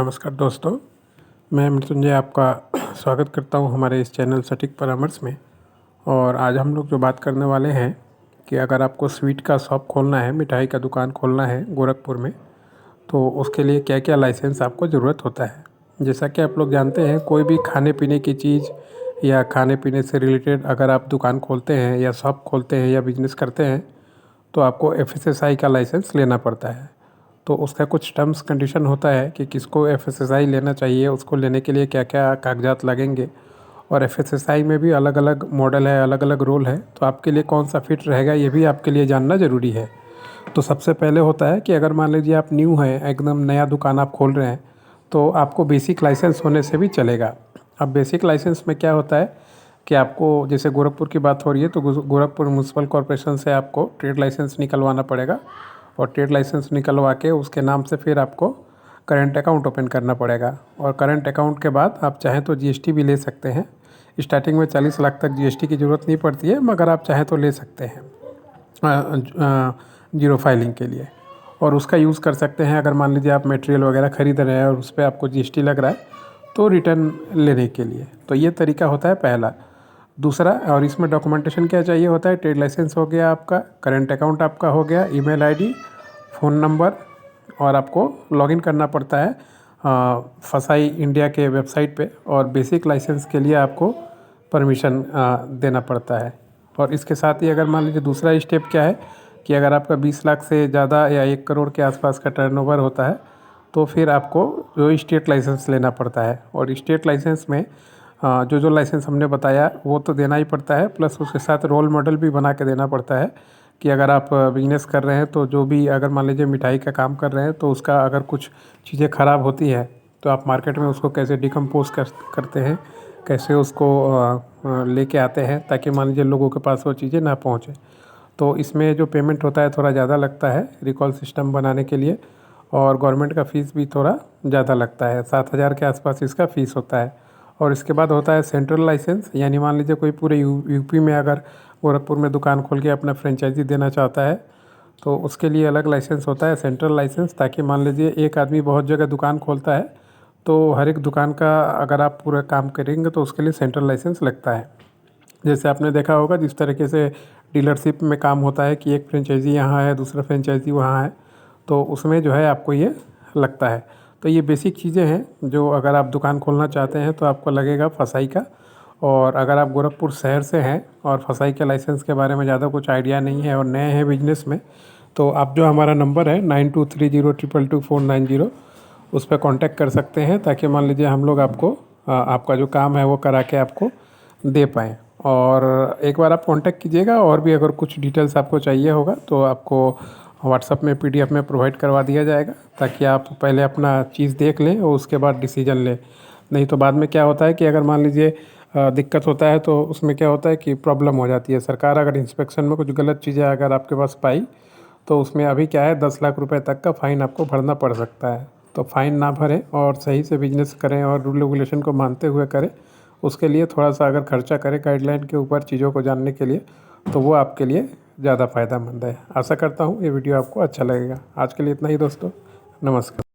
नमस्कार दोस्तों, मैं मृत्युंजय आपका स्वागत करता हूं हमारे इस चैनल सटीक परामर्श में। और आज हम लोग जो बात करने वाले हैं कि अगर आपको स्वीट का शॉप खोलना है, मिठाई का दुकान खोलना है गोरखपुर में, तो उसके लिए क्या क्या लाइसेंस आपको ज़रूरत होता है। जैसा कि आप लोग जानते हैं, कोई भी खाने पीने की चीज़ या खाने पीने से रिलेटेड अगर आप दुकान खोलते हैं या शॉप खोलते हैं या बिजनेस करते हैं, तो आपको एफएसएसआई का लाइसेंस लेना पड़ता है। तो उसका कुछ टर्म्स कंडीशन होता है कि किसको एफएसएसआई लेना चाहिए, उसको लेने के लिए क्या क्या कागजात लगेंगे। और एफएसएसआई में भी अलग अलग मॉडल है, अलग अलग रोल है, तो आपके लिए कौन सा फिट रहेगा ये भी आपके लिए जानना ज़रूरी है। तो सबसे पहले होता है कि अगर मान लीजिए आप न्यू हैं, एकदम नया दुकान आप खोल रहे हैं, तो आपको बेसिक लाइसेंस होने से भी चलेगा। अब बेसिक लाइसेंस में क्या होता है कि आपको, जैसे गोरखपुर की बात हो रही है, तो गोरखपुर म्यूनसिपल कॉरपोरेशन से आपको ट्रेड लाइसेंस निकलवाना पड़ेगा। और ट्रेड लाइसेंस निकलवा के उसके नाम से फिर आपको करंट अकाउंट ओपन करना पड़ेगा। और करंट अकाउंट के बाद आप चाहें तो जीएसटी भी ले सकते हैं। स्टार्टिंग में 40 लाख तक जीएसटी की ज़रूरत नहीं पड़ती है, मगर आप चाहें तो ले सकते हैं जीरो फाइलिंग के लिए। और उसका यूज़ कर सकते हैं अगर मान लीजिए आप मटेरियल वगैरह ख़रीद रहे हैं और उस पर आपको जीएसटी लग रहा है, तो रिटर्न लेने के लिए। तो ये तरीका होता है पहला। दूसरा, और इसमें डॉक्यूमेंटेशन क्या चाहिए होता है, ट्रेड लाइसेंस हो गया आपका, करंट अकाउंट आपका हो गया, ईमेल आईडी, फ़ोन नंबर, और आपको लॉगिन करना पड़ता है फसाई इंडिया के वेबसाइट पे। और बेसिक लाइसेंस के लिए आपको परमिशन देना पड़ता है। और इसके साथ ही अगर मान लीजिए दूसरा स्टेप क्या है कि अगर आपका 20 लाख से ज़्यादा या 1 करोड़ के आसपास का टर्नओवर होता है, तो फिर आपको जो स्टेट लाइसेंस लेना पड़ता है। और स्टेट लाइसेंस में जो लाइसेंस हमने बताया वो तो देना ही पड़ता है, प्लस उसके साथ रोल मॉडल भी बना के देना पड़ता है कि अगर आप बिजनेस कर रहे हैं, तो जो भी अगर मान लीजिए मिठाई का काम कर रहे हैं, तो उसका अगर कुछ चीज़ें ख़राब होती हैं, तो आप मार्केट में उसको कैसे डिकम्पोज करते हैं, कैसे उसको लेके आते हैं ताकि मान लीजिए लोगों के पास वो चीज़ें ना पहुँचे। तो इसमें जो पेमेंट होता है थोड़ा ज़्यादा लगता है रिकॉल सिस्टम बनाने के लिए। और गवर्नमेंट का फ़ीस भी थोड़ा ज़्यादा लगता है, 7,000 के आसपास इसका फ़ीस होता है। और इसके बाद होता है सेंट्रल लाइसेंस, यानी मान लीजिए कोई पूरे यूपी में अगर गोरखपुर में दुकान खोल के अपना फ्रेंचाइजी देना चाहता है, तो उसके लिए अलग लाइसेंस होता है, सेंट्रल लाइसेंस। ताकि मान लीजिए एक आदमी बहुत जगह दुकान खोलता है, तो हर एक दुकान का अगर आप पूरा काम करेंगे तो उसके लिए सेंट्रल लाइसेंस लगता है। जैसे आपने देखा होगा जिस तरीके से डीलरशिप में काम होता है कि एक फ्रेंचाइजी यहाँ है, दूसरा फ्रेंचाइजी वहाँ है, तो उसमें जो है आपको ये लगता है। तो ये बेसिक चीज़ें हैं जो अगर आप दुकान खोलना चाहते हैं तो आपको लगेगा फसाई का। और अगर आप गोरखपुर शहर से हैं और फसाई के लाइसेंस के बारे में ज़्यादा कुछ आइडिया नहीं है और नए हैं बिजनेस में, तो आप जो हमारा नंबर है 9230222490, उस पर कांटेक्ट कर सकते हैं, ताकि मान लीजिए हम लोग आपको आपका जो काम है वो करा के आपको दे पाएँ। और एक बार आप कांटेक्ट कीजिएगा, और भी अगर कुछ डिटेल्स आपको चाहिए होगा तो आपको व्हाट्सएप में पीडीएफ में प्रोवाइड करवा दिया जाएगा, ताकि आप पहले अपना चीज़ देख लें और उसके बाद डिसीजन लें। नहीं तो बाद में क्या होता है कि अगर मान लीजिए दिक्कत होता है, तो उसमें क्या होता है कि प्रॉब्लम हो जाती है। सरकार अगर इंस्पेक्शन में कुछ गलत चीज़ें अगर आपके पास पाई, तो उसमें अभी क्या है 10 लाख रुपए तक का फ़ाइन आपको भरना पड़ सकता है। तो फ़ाइन ना भरें और सही से बिजनेस करें और रूल रेगुलेशन को मानते हुए करें। उसके लिए थोड़ा सा अगर खर्चा करें गाइडलाइन के ऊपर चीज़ों को जानने के लिए, तो वो आपके लिए ज़्यादा फ़ायदेमंद है। आशा करता हूँ ये वीडियो आपको अच्छा लगेगा। आज के लिए इतना ही दोस्तों, नमस्कार।